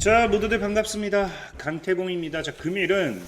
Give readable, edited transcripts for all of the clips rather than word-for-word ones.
자, 모두들 반갑습니다. 강태공입니다. 자, 금일은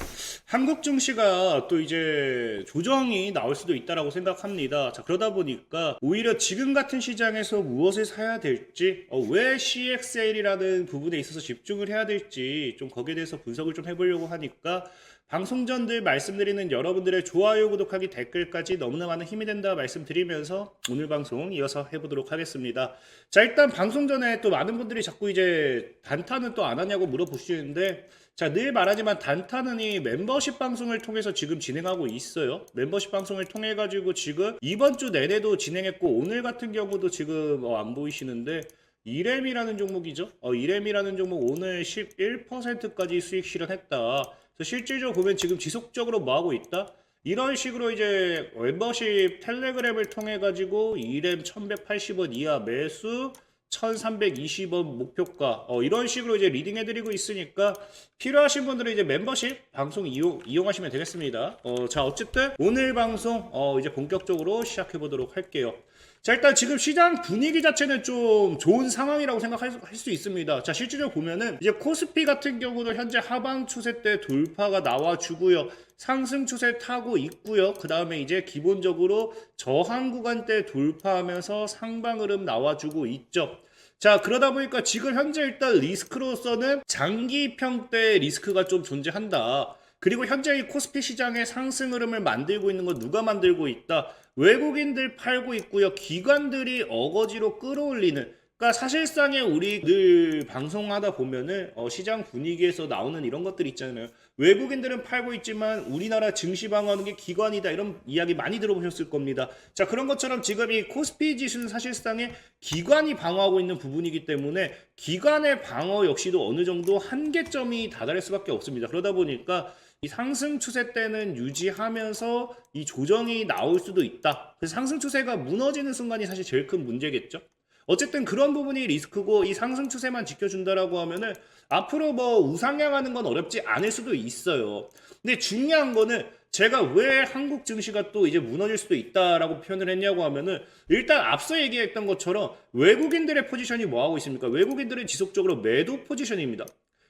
한국 증시가 또 이제 조정이 나올 수도 있다라고 생각합니다. 자, 그러다 보니까 오히려 지금 같은 시장에서 무엇을 사야 될지, 왜 CXL이라는 부분에 있어서 집중을 해야 될지 좀 거기에 대해서 분석을 좀 해보려고 하니까 방송 전들 말씀드리는 여러분들의 좋아요, 구독하기, 댓글까지 너무나 많은 힘이 된다 말씀드리면서 오늘 방송 이어서 해보도록 하겠습니다. 자, 일단 방송 전에 또 많은 분들이 자꾸 이제 단타는 또 안 하냐고 물어보시는데, 자, 늘 말하지만 단타는 이 멤버십 방송을 통해서 지금 진행하고 있어요. 멤버십 방송을 통해 가지고 지금 이번 주 내내도 진행했고, 오늘 같은 경우도 지금 안 보이시는데 이렘이라는 종목이죠. 이렘이라는 종목 오늘 11%까지 수익 실현했다. 그래서 실질적으로 보면 지금 지속적으로 뭐 하고 있다? 이런 식으로 이제 멤버십 텔레그램을 통해 가지고 이렘 1180원 이하 매수 1320원 목표가 이런 식으로 이제 리딩 해드리고 있으니까 필요하신 분들은 이제 멤버십 방송 이용하시면 되겠습니다. 자, 어쨌든 오늘 방송 이제 본격적으로 시작해 보도록 할게요. 자, 일단 지금 시장 분위기 자체는 좀 좋은 상황이라고 생각할 수 있습니다. 자, 실질적으로 보면은 이제 코스피 같은 경우는 현재 하방 추세 때 돌파가 나와주고요. 상승 추세 타고 있고요. 그 다음에 이제 기본적으로 저항 구간대 돌파하면서 상방 흐름 나와주고 있죠. 자, 그러다 보니까 지금 현재 일단 리스크로서는 장기 평대 리스크가 좀 존재한다. 그리고 현재 이 코스피 시장의 상승 흐름을 만들고 있는 건 누가 만들고 있다? 외국인들 팔고 있고요. 기관들이 어거지로 끌어올리는, 그러니까 사실상의 우리 늘 방송하다 보면은 시장 분위기에서 나오는 이런 것들 있잖아요. 외국인들은 팔고 있지만 우리나라 증시 방어하는 게 기관이다, 이런 이야기 많이 들어보셨을 겁니다. 자, 그런 것처럼 지금 이 코스피 지수는 사실상의 기관이 방어하고 있는 부분이기 때문에 기관의 방어 역시도 어느 정도 한계점이 다다를 수밖에 없습니다. 그러다 보니까 이 상승 추세 때는 유지하면서 이 조정이 나올 수도 있다. 그래서 상승 추세가 무너지는 순간이 사실 제일 큰 문제겠죠. 어쨌든 그런 부분이 리스크고, 이 상승 추세만 지켜준다라고 하면은 앞으로 뭐 우상향하는 건 어렵지 않을 수도 있어요. 근데 중요한 거는 제가 왜 한국 증시가 또 이제 무너질 수도 있다라고 표현을 했냐고 하면은, 일단 앞서 얘기했던 것처럼 외국인들의 포지션이 뭐 하고 있습니까? 외국인들은 지속적으로 매도 포지션입니다.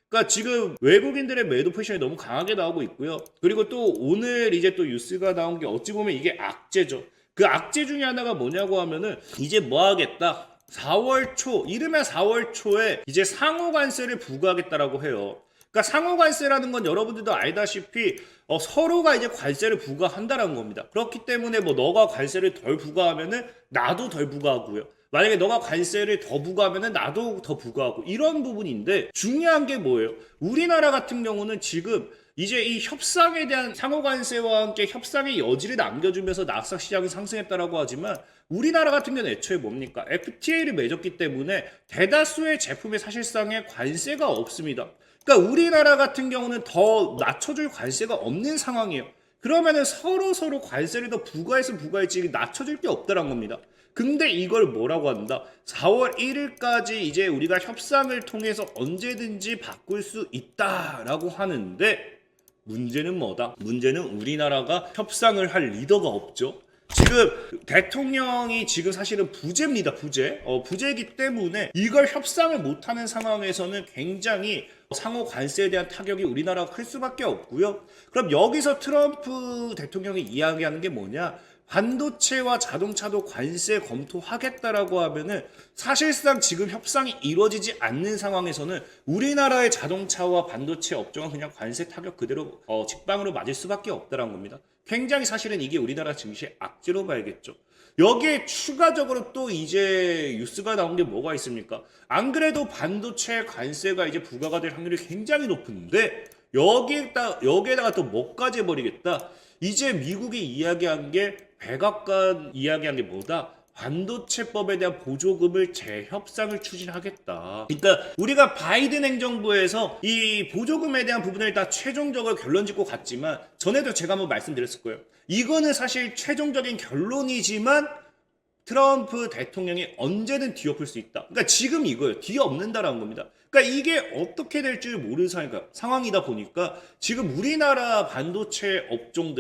그러니까 지금 외국인들의 매도 포지션이 너무 강하게 나오고 있고요. 그리고 또 오늘 이제 또 뉴스가 나온 게 어찌 보면 이게 악재죠. 그 악재 중에 하나가 뭐냐고 하면은 이제 뭐 하겠다. 4월 초, 이르면 4월 초에 이제 상호 관세를 부과하겠다라고 해요. 그러니까 상호 관세라는 건 여러분들도 알다시피 서로가 이제 관세를 부과한다라는 겁니다. 그렇기 때문에 뭐 너가 관세를 덜 부과하면은 나도 덜 부과하고요. 만약에 너가 관세를 더 부과하면은 나도 더 부과하고, 이런 부분인데, 중요한 게 뭐예요? 우리나라 같은 경우는 지금 이제 이 협상에 대한 상호 관세와 함께 협상의 여지를 남겨주면서 낙석 시장이 상승했다라고 하지만, 우리나라 같은 경우는 애초에 뭡니까? FTA를 맺었기 때문에 대다수의 제품에 사실상의 관세가 없습니다. 그러니까 우리나라 같은 경우는 더 낮춰줄 관세가 없는 상황이에요. 그러면은 서로 관세를 더 부과했지 낮춰줄 게 없다는 겁니다. 근데 이걸 뭐라고 한다? 4월 1일까지 이제 우리가 협상을 통해서 언제든지 바꿀 수 있다라고 하는데, 문제는 뭐다? 문제는 우리나라가 협상을 할 리더가 없죠. 지금 대통령이 지금 사실은 부재입니다. 부재이기 때문에 이걸 협상을 못하는 상황에서는 굉장히 상호 관세에 대한 타격이 우리나라가 클 수밖에 없고요. 그럼 여기서 트럼프 대통령이 이야기하는 게 뭐냐? 반도체와 자동차도 관세 검토하겠다라고 하면은, 사실상 지금 협상이 이루어지지 않는 상황에서는 우리나라의 자동차와 반도체 업종은 그냥 관세 타격 그대로 직방으로 맞을 수밖에 없다는 겁니다. 굉장히 사실은 이게 우리나라 증시의 악재로 봐야겠죠. 여기에 추가적으로 또 이제 뉴스가 나온 게 뭐가 있습니까? 안 그래도 반도체 관세가 이제 부과가 될 확률이 굉장히 높은데, 여기에다가 또 뭐까지 해버리겠다. 이제 미국이 이야기한 게, 백악관 이야기한 게 뭐다? 반도체법에 대한 보조금을 재협상을 추진하겠다. 그러니까 우리가 바이든 행정부에서 이 보조금에 대한 부분을 다 최종적으로 결론 짓고 갔지만, 전에도 제가 한번 말씀드렸을 거예요. 이거는 사실 최종적인 결론이지만 트럼프 대통령이 언제든 뒤엎을 수 있다. 그러니까 지금 이거예요. 뒤엎는다라는 겁니다. 그러니까 이게 어떻게 될지 모르는 상황이다 보니까 지금 우리나라 반도체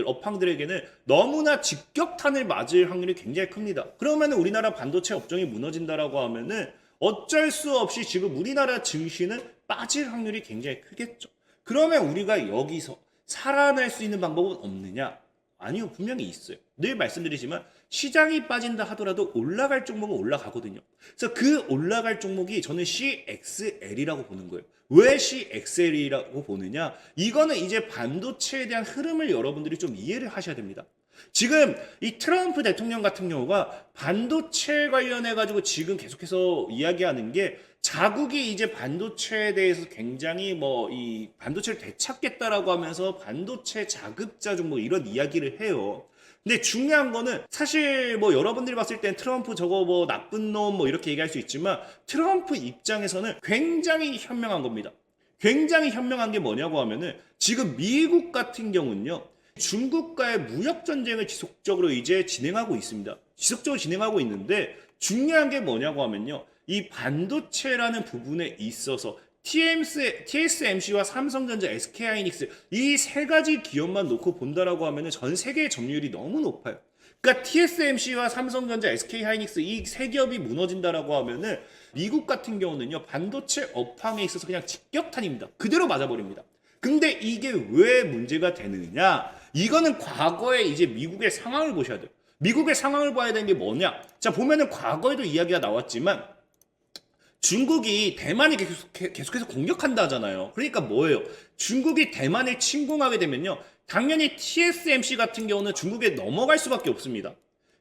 업황들에게는 너무나 직격탄을 맞을 확률이 굉장히 큽니다. 그러면 우리나라 반도체 업종이 무너진다라고 하면은 어쩔 수 없이 지금 우리나라 증시는 빠질 확률이 굉장히 크겠죠. 그러면 우리가 여기서 살아날 수 있는 방법은 없느냐? 아니요, 분명히 있어요. 늘 말씀드리지만 시장이 빠진다 하더라도 올라갈 종목은 올라가거든요. 그래서 그 올라갈 종목이 저는 CXL이라고 보는 거예요. 왜 CXL이라고 보느냐? 이거는 이제 반도체에 대한 흐름을 여러분들이 좀 이해를 하셔야 됩니다. 지금 이 트럼프 대통령 같은 경우가 반도체 관련해 가지고 지금 계속해서 이야기하는 게 자국이 이제 반도체에 대해서 굉장히 뭐 이 반도체를 되찾겠다라고 하면서 반도체 자급자 종목 이런 이야기를 해요. 근데 중요한 거는 사실 뭐 여러분들이 봤을 땐 트럼프 저거 뭐 나쁜 놈 뭐 이렇게 얘기할 수 있지만 트럼프 입장에서는 굉장히 현명한 겁니다. 굉장히 현명한 게 뭐냐고 하면은 지금 미국 같은 경우는요. 중국과의 무역 전쟁을 지속적으로 이제 진행하고 있습니다. 지속적으로 진행하고 있는데 중요한 게 뭐냐고 하면요. 이 반도체라는 부분에 있어서 TSMC와 삼성전자, SK하이닉스 이 세 가지 기업만 놓고 본다라고 하면은 전 세계의 점유율이 너무 높아요. 그러니까 TSMC와 삼성전자, SK하이닉스 이 세 기업이 무너진다라고 하면은 미국 같은 경우는요. 반도체 업황에 있어서 그냥 직격탄입니다. 그대로 맞아버립니다. 근데 이게 왜 문제가 되느냐? 이거는 과거에 이제 미국의 상황을 보셔야 돼요. 미국의 상황을 봐야 되는 게 뭐냐? 자, 보면은 과거에도 이야기가 나왔지만 중국이 대만을 계속해서 공격한다 하잖아요. 그러니까 뭐예요? 중국이 대만을 침공하게 되면요. 당연히 TSMC 같은 경우는 중국에 넘어갈 수밖에 없습니다.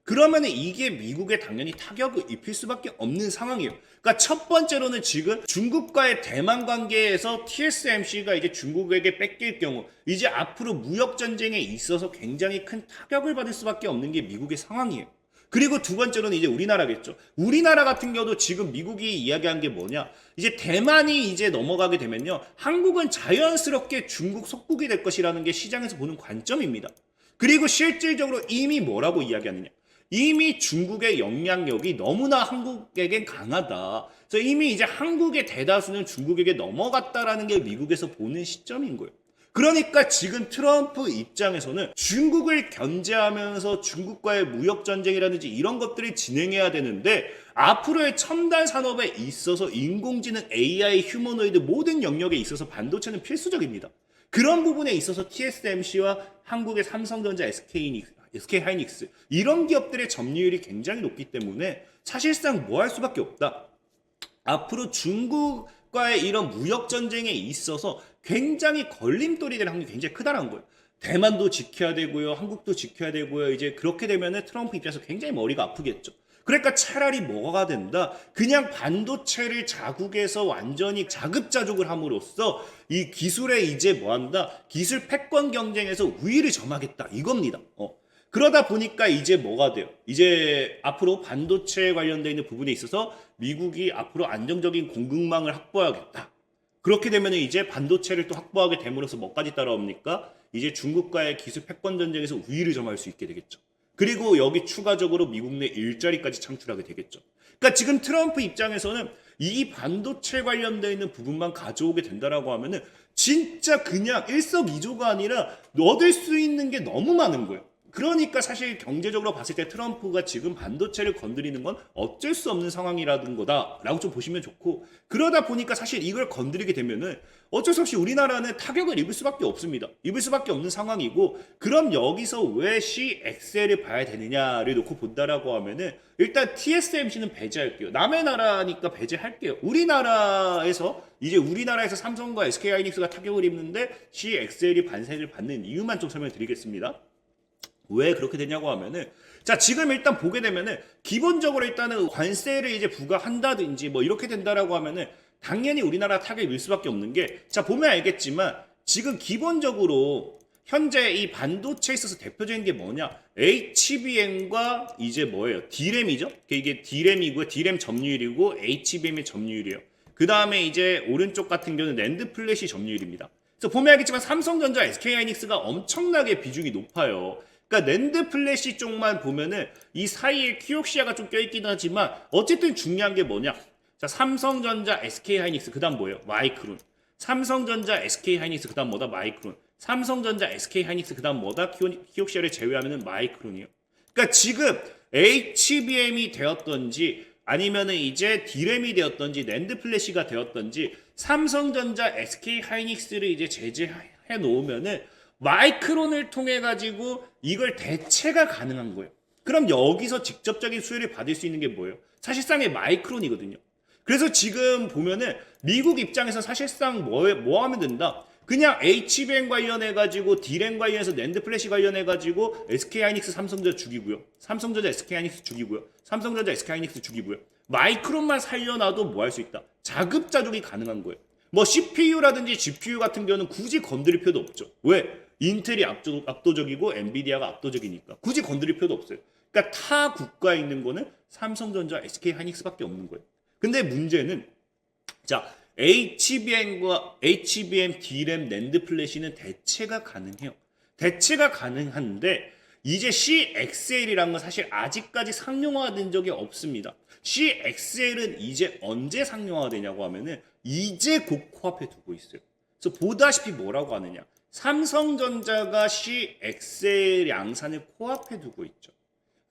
그러면 이게 미국에 당연히 타격을 입힐 수밖에 없는 상황이에요. 그러니까 첫 번째로는 지금 중국과의 대만 관계에서 TSMC가 이제 중국에게 뺏길 경우 이제 앞으로 무역 전쟁에 있어서 굉장히 큰 타격을 받을 수밖에 없는 게 미국의 상황이에요. 그리고 두 번째로는 이제 우리나라겠죠. 우리나라 같은 경우도 지금 미국이 이야기한 게 뭐냐? 이제 대만이 이제 넘어가게 되면요. 한국은 자연스럽게 중국 속국이 될 것이라는 게 시장에서 보는 관점입니다. 그리고 실질적으로 이미 뭐라고 이야기하느냐? 이미 중국의 영향력이 너무나 한국에겐 강하다. 그래서 이미 이제 한국의 대다수는 중국에게 넘어갔다라는 게 미국에서 보는 시점인 거예요. 그러니까 지금 트럼프 입장에서는 중국을 견제하면서 중국과의 무역 전쟁이라든지 이런 것들이 진행해야 되는데 앞으로의 첨단 산업에 있어서 인공지능, AI, 휴머노이드 모든 영역에 있어서 반도체는 필수적입니다. 그런 부분에 있어서 TSMC와 한국의 삼성전자, SK하이닉스 이런 기업들의 점유율이 굉장히 높기 때문에 사실상 뭐 할 수밖에 없다. 앞으로 중국과의 이런 무역 전쟁에 있어서 굉장히 걸림돌이 될 확률이 굉장히 크다는 거예요. 대만도 지켜야 되고요. 한국도 지켜야 되고요. 이제 그렇게 되면은 트럼프 입장에서 굉장히 머리가 아프겠죠. 그러니까 차라리 뭐가 된다? 그냥 반도체를 자국에서 완전히 자급자족을 함으로써 이 기술에 이제 뭐 한다? 기술 패권 경쟁에서 우위를 점하겠다. 이겁니다. 그러다 보니까 이제 뭐가 돼요? 이제 앞으로 반도체에 관련되어 있는 부분에 있어서 미국이 앞으로 안정적인 공급망을 확보하겠다. 그렇게 되면 이제 반도체를 또 확보하게 됨으로써 뭐까지 따라옵니까? 이제 중국과의 기술 패권 전쟁에서 우위를 점할 수 있게 되겠죠. 그리고 여기 추가적으로 미국 내 일자리까지 창출하게 되겠죠. 그러니까 지금 트럼프 입장에서는 이 반도체 관련되어 있는 부분만 가져오게 된다라고 하면은 진짜 그냥 일석이조가 아니라 얻을 수 있는 게 너무 많은 거예요. 그러니까 사실 경제적으로 봤을 때 트럼프가 지금 반도체를 건드리는 건 어쩔 수 없는 상황이라는 거다라고 좀 보시면 좋고, 그러다 보니까 사실 이걸 건드리게 되면은 어쩔 수 없이 우리나라는 타격을 입을 수밖에 없습니다. 입을 수밖에 없는 상황이고, 그럼 여기서 왜 CXL을 봐야 되느냐를 놓고 본다라고 하면은 일단 TSMC는 배제할게요. 남의 나라니까 배제할게요. 우리나라에서 삼성과 SK하이닉스가 타격을 입는데 CXL이 반세를 받는 이유만 좀 설명드리겠습니다. 왜 그렇게 되냐고 하면은, 자, 지금 일단 보게 되면은 기본적으로 일단은 관세를 이제 부과한다든지 뭐 이렇게 된다라고 하면은 당연히 우리나라 타격이 밀 수밖에 없는 게, 자, 보면 알겠지만 지금 기본적으로 현재 이 반도체에 있어서 대표적인 게 뭐냐? HBM과 이제 뭐예요? D램이죠? 이게 D램이고요. D램 점유율이고 HBM의 점유율이에요. 그 다음에 이제 오른쪽 같은 경우는 낸드 플래시 점유율입니다. 그래서 보면 알겠지만 삼성전자, SK하이닉스가 엄청나게 비중이 높아요. 그러니까 낸드 플래시 쪽만 보면은 이 사이에 키옥시아가 좀 껴있긴 하지만 어쨌든 중요한 게 뭐냐? 자, 삼성전자, SK하이닉스 그다음 뭐예요? 마이크론. 삼성전자, SK하이닉스 그다음 뭐다? 마이크론. 삼성전자, SK하이닉스 그다음 뭐다? 키옥시아를 제외하면은 마이크론이에요. 그러니까 지금 HBM이 되었던지 아니면은 이제 디램이 되었던지 낸드 플래시가 되었던지 삼성전자, SK 하이닉스를 이제 제재해 놓으면은 마이크론을 통해 가지고 이걸 대체가 가능한 거예요. 그럼 여기서 직접적인 수혜를 받을 수 있는 게 뭐예요? 사실상의 마이크론이거든요. 그래서 지금 보면은 미국 입장에서 사실상 뭐 하면 된다? 그냥 HBM 관련해가지고 D램 관련해서 낸드 플래시 관련해가지고 SK하이닉스 삼성전자 죽이고요. 삼성전자 SK하이닉스 죽이고요. 삼성전자 SK하이닉스 죽이고요. 마이크론만 살려놔도 뭐 할 수 있다? 자급자족이 가능한 거예요. 뭐 CPU라든지 GPU 같은 경우는 굳이 건드릴 필요도 없죠. 왜? 인텔이 압도적이고 엔비디아가 압도적이니까 굳이 건드릴 필요도 없어요. 그러니까 타 국가에 있는 거는 삼성전자 SK하이닉스밖에 없는 거예요. 근데 문제는 자 HBM, D램, 낸드 플래시는 대체가 가능해요. 대체가 가능한데 이제 CXL이라는 건 사실 아직까지 상용화된 적이 없습니다. CXL은 이제 언제 상용화되냐고 하면은 이제 곧 코앞에 두고 있어요. 그래서 보다시피 뭐라고 하느냐? 삼성전자가 CXL 양산을 코앞에 두고 있죠.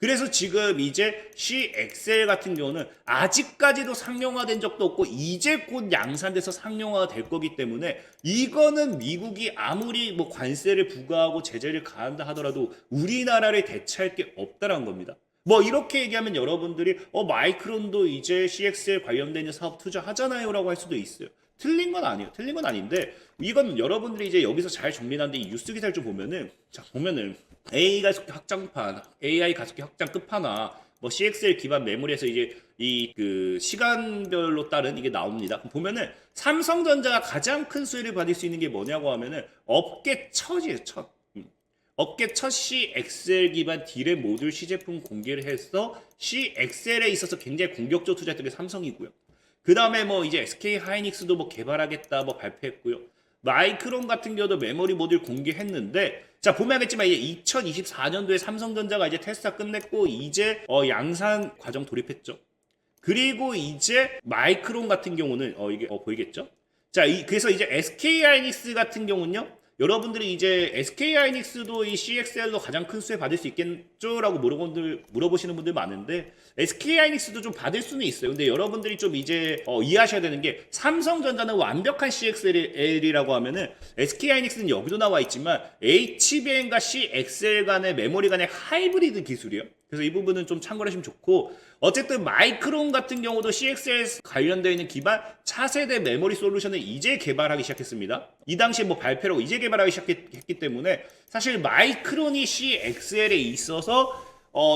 그래서 지금 이제 CXL 같은 경우는 아직까지도 상용화된 적도 없고 이제 곧 양산돼서 상용화가 될 거기 때문에 이거는 미국이 아무리 뭐 관세를 부과하고 제재를 가한다 하더라도 우리나라를 대체할 게 없다라는 겁니다. 뭐 이렇게 얘기하면 여러분들이 마이크론도 이제 CXL 관련된 사업 투자하잖아요 라고 할 수도 있어요. 틀린 건 아니에요. 틀린 건 아닌데 이건 여러분들이 이제 여기서 잘 정리하는데 이 뉴스 기사를 좀 보면은 보면은 AI 가속기 확장판, AI 가속기 확장 끝판왕, 뭐 CXL 기반 메모리에서 이제 이 그 시간별로 따른 이게 나옵니다. 보면은 삼성전자가 가장 큰 수혜를 받을 수 있는 게 뭐냐고 하면은 업계 첫이에요. 첫. 업계 첫 CXL 기반 D램 모듈 시제품 공개를 해서 CXL에 있어서 굉장히 공격적 투자했던 게 삼성이고요. 그 다음에 뭐 이제 SK 하이닉스도 뭐 개발하겠다 뭐 발표했고요. 마이크론 같은 경우도 메모리 모듈 공개했는데 자 보면 알겠지만 이제 2024년도에 삼성전자가 이제 테스트 끝냈고 이제 양산 과정 돌입했죠. 그리고 이제 마이크론 같은 경우는 이게 보이겠죠? 자 그래서 이제 SK 하이닉스 같은 경우는요. 여러분들이 이제 SK 하이닉스도 이 CXL로 가장 큰 수혜 받을 수 있겠죠? 라고 물어보시는 분들 많은데 SK 하이닉스도 좀 받을 수는 있어요. 근데 여러분들이 좀 이제 이해하셔야 되는 게 삼성전자는 완벽한 CXL이라고 하면은 SK 하이닉스는 여기도 나와 있지만 HBM과 CXL 간의 메모리 간의 하이브리드 기술이에요. 그래서 이 부분은 좀 참고를 하시면 좋고 어쨌든 마이크론 같은 경우도 CXL 관련되어 있는 기반 차세대 메모리 솔루션을 이제 개발하기 시작했습니다. 이 당시에 뭐 발표라고 이제 개발하기 시작했기 때문에 사실 마이크론이 CXL에 있어서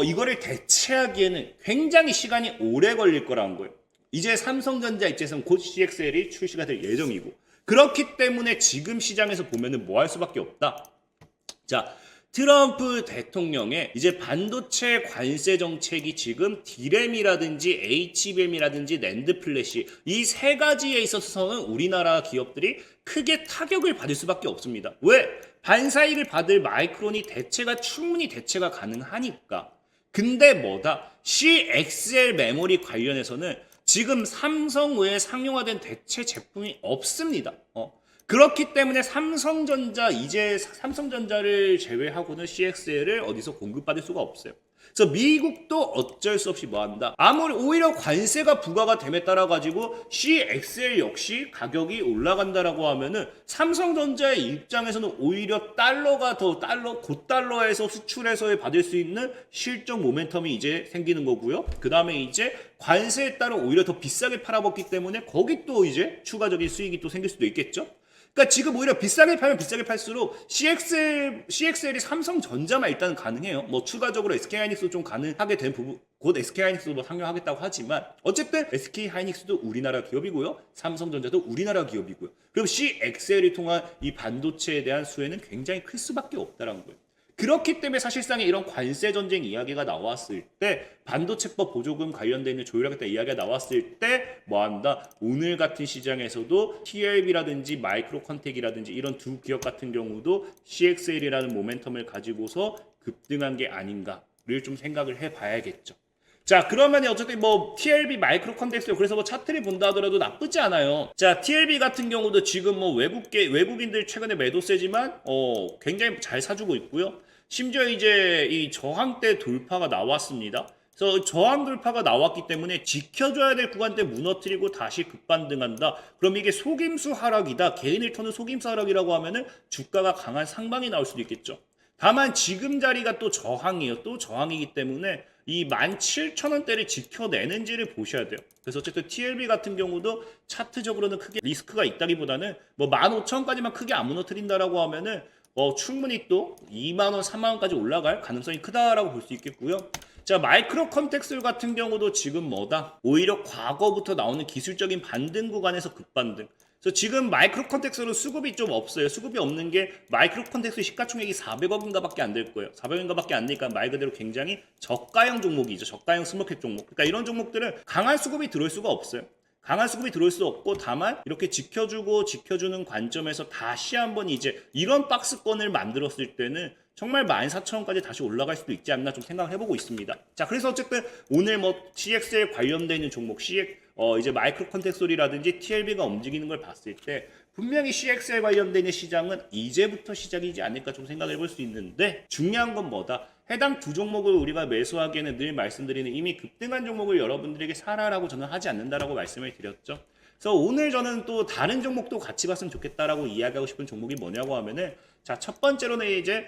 이거를 대체하기에는 굉장히 시간이 오래 걸릴 거라는 거예요. 이제 삼성전자 입장에서는 곧 CXL이 출시가 될 예정이고 그렇기 때문에 지금 시장에서 보면은 뭐 할 수밖에 없다. 자, 트럼프 대통령의 이제 반도체 관세 정책이 지금 D램이라든지 HBM이라든지 낸드 플래시 이 세 가지에 있어서는 우리나라 기업들이 크게 타격을 받을 수밖에 없습니다. 왜? 반사이익을 받을 마이크론이 충분히 대체가 가능하니까. 근데 뭐다? CXL 메모리 관련해서는 지금 삼성 외에 상용화된 대체 제품이 없습니다. 그렇기 때문에 삼성전자를 제외하고는 CXL을 어디서 공급받을 수가 없어요. 그래서 미국도 어쩔 수 없이 뭐한다? 오히려 관세가 부과가 됨에 따라 가지고 CXL 역시 가격이 올라간다라고 하면은 삼성전자의 입장에서는 오히려 고달러에서 수출해서 받을 수 있는 실적 모멘텀이 이제 생기는 거고요. 그 다음에 이제 관세에 따라 오히려 더 비싸게 팔아먹기 때문에 거기 또 이제 추가적인 수익이 또 생길 수도 있겠죠. 그러니까 지금 오히려 비싸게 팔면 비싸게 팔수록 CXL이 삼성전자만 일단 가능해요. 뭐 추가적으로 SK하이닉스도 좀 가능하게 된 부분, 곧 SK하이닉스도 뭐 상용하겠다고 하지만 어쨌든 SK하이닉스도 우리나라 기업이고요. 삼성전자도 우리나라 기업이고요. 그럼 CXL이 통한 이 반도체에 대한 수혜는 굉장히 클 수밖에 없다는 거예요. 그렇기 때문에 사실상 이런 관세 전쟁 이야기가 나왔을 때 반도체법 보조금 관련돼 있는 조율하겠다 이야기가 나왔을 때 뭐한다? 오늘 같은 시장에서도 TLB라든지 마이크로컨텍이라든지 이런 두 기업 같은 경우도 CXL이라는 모멘텀을 가지고서 급등한 게 아닌가를 좀 생각을 해봐야겠죠. 자 그러면 어쨌든 뭐 TLB 마이크로컨텍스 그래서 뭐 차트를 본다 하더라도 나쁘지 않아요. 자 TLB 같은 경우도 지금 뭐 외국인들 최근에 매도세지만 굉장히 잘 사주고 있고요. 심지어 이제 이 저항대 돌파가 나왔습니다. 그래서 저항 돌파가 나왔기 때문에 지켜줘야 될 구간대 무너뜨리고 다시 급반등한다. 그럼 이게 속임수 하락이다. 개인을 터는 속임수 하락이라고 하면은 주가가 강한 상방이 나올 수도 있겠죠. 다만 지금 자리가 또 저항이에요. 또 저항이기 때문에 이 17,000원대를 지켜내는지를 보셔야 돼요. 그래서 어쨌든 TLB 같은 경우도 차트적으로는 크게 리스크가 있다기보다는 뭐 15,000원까지만 크게 안 무너뜨린다라고 하면은 충분히 또 2만원, 3만원까지 올라갈 가능성이 크다라고 볼 수 있겠고요. 자, 마이크로 컨텍스 같은 경우도 지금 뭐다? 오히려 과거부터 나오는 기술적인 반등 구간에서 급반등. 그래서 지금 마이크로 컨텍스로 수급이 좀 없어요. 수급이 없는 게 마이크로 컨텍스 시가총액이 400억인가 밖에 안 될 거예요. 400억인가 밖에 안 되니까 말 그대로 굉장히 저가형 종목이죠. 저가형 스몰캡 종목. 그러니까 이런 종목들은 강한 수급이 들어올 수가 없어요. 강한 수급이 들어올 수 없고 다만 이렇게 지켜주는 관점에서 다시 한번 이제 이런 박스권을 만들었을 때는 정말 14,000원까지 다시 올라갈 수도 있지 않나 좀 생각을 해보고 있습니다. 자, 그래서 어쨌든 오늘 뭐 CXL 관련되어 있는 종목 이제 마이크로 컨텍솔이라든지 TLB가 움직이는 걸 봤을 때 분명히 CXL 관련되는 시장은 이제부터 시작이지 않을까 좀 생각을 해볼 수 있는데 중요한 건 뭐다? 해당 두 종목을 우리가 매수하기에는 늘 말씀드리는 이미 급등한 종목을 여러분들에게 사라라고 저는 하지 않는다라고 말씀을 드렸죠. 그래서 오늘 저는 또 다른 종목도 같이 봤으면 좋겠다라고 이야기하고 싶은 종목이 뭐냐고 하면은 자, 첫 번째로는 이제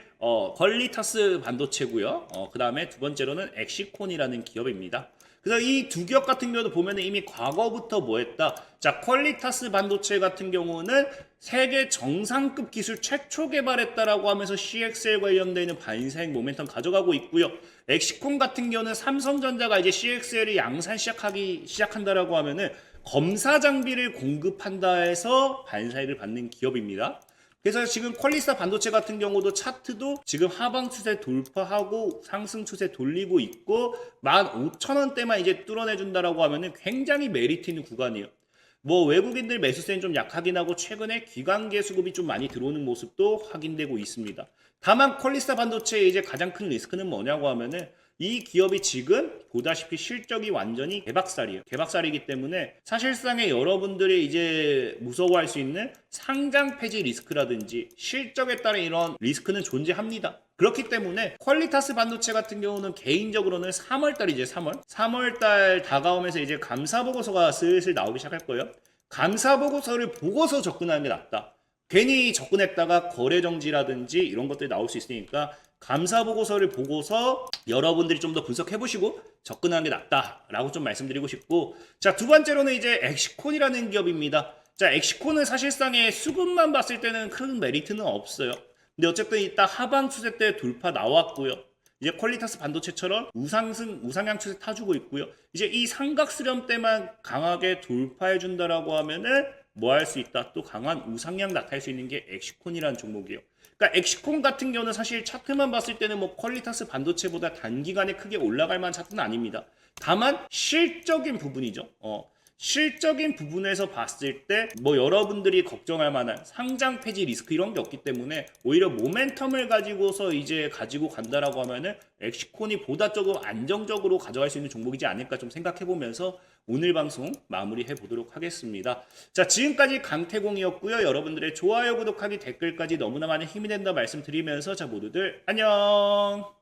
퀄리타스 반도체고요. 그다음에 두 번째로는 엑시콘이라는 기업입니다. 그래서 이 두 기업 같은 경우도 보면은 이미 과거부터 뭐 했다? 자, 퀄리타스 반도체 같은 경우는 세계 정상급 기술 최초 개발했다라고 하면서 CXL 관련되는 반사행 모멘텀 가져가고 있고요. 엑시콘 같은 경우는 삼성전자가 이제 CXL을 양산 시작한다라고 하면은 검사 장비를 공급한다 해서 반사익을 받는 기업입니다. 그래서 지금 퀄리스타 반도체 같은 경우도 차트도 지금 하방 추세 돌파하고 상승 추세 돌리고 있고 15,000원대만 이제 뚫어내준다라고 하면은 굉장히 메리트 있는 구간이에요. 뭐 외국인들 매수세는 좀 약하긴 하고 최근에 기관계 수급이 좀 많이 들어오는 모습도 확인되고 있습니다. 다만 퀄리스타 반도체의 이제 가장 큰 리스크는 뭐냐고 하면은 이 기업이 지금 보다시피 실적이 완전히 개박살이에요. 개박살이기 때문에 사실상의 여러분들이 이제 무서워할 수 있는 상장 폐지 리스크라든지 실적에 따른 이런 리스크는 존재합니다. 그렇기 때문에 퀄리타스 반도체 같은 경우는 개인적으로는 3월달이죠. 3월달 다가오면서 이제 감사보고서가 슬슬 나오기 시작할 거예요. 감사보고서를 보고서 접근하는 게 낫다. 괜히 접근했다가 거래 정지라든지 이런 것들이 나올 수 있으니까 감사보고서를 보고서 여러분들이 좀 더 분석해보시고 접근하는 게 낫다라고 좀 말씀드리고 싶고, 자, 두 번째로는 이제 엑시콘이라는 기업입니다. 자, 엑시콘은 사실상의 수급만 봤을 때는 큰 메리트는 없어요. 근데 어쨌든 이따 하방 추세 때 돌파 나왔고요. 이제 퀄리타스 반도체처럼 우상향 추세 타주고 있고요. 이제 이 삼각 수렴 때만 강하게 돌파해 준다라고 하면은 뭐 할 수 있다? 또 강한 우상향 나타날 수 있는 게 엑시콘이라는 종목이에요. 그러니까 엑시콘 같은 경우는 사실 차트만 봤을 때는 뭐 퀄리타스 반도체보다 단기간에 크게 올라갈 만한 차트는 아닙니다. 다만 실적인 부분이죠. 실적인 부분에서 봤을 때 뭐 여러분들이 걱정할 만한 상장 폐지 리스크 이런 게 없기 때문에 오히려 모멘텀을 가지고서 이제 가지고 간다라고 하면은 엑시콘이 보다 조금 안정적으로 가져갈 수 있는 종목이지 않을까 좀 생각해 보면서 오늘 방송 마무리해 보도록 하겠습니다. 자, 지금까지 강태공이었고요. 여러분들의 좋아요, 구독하기, 댓글까지 너무나 많은 힘이 된다 말씀드리면서 자, 모두들 안녕.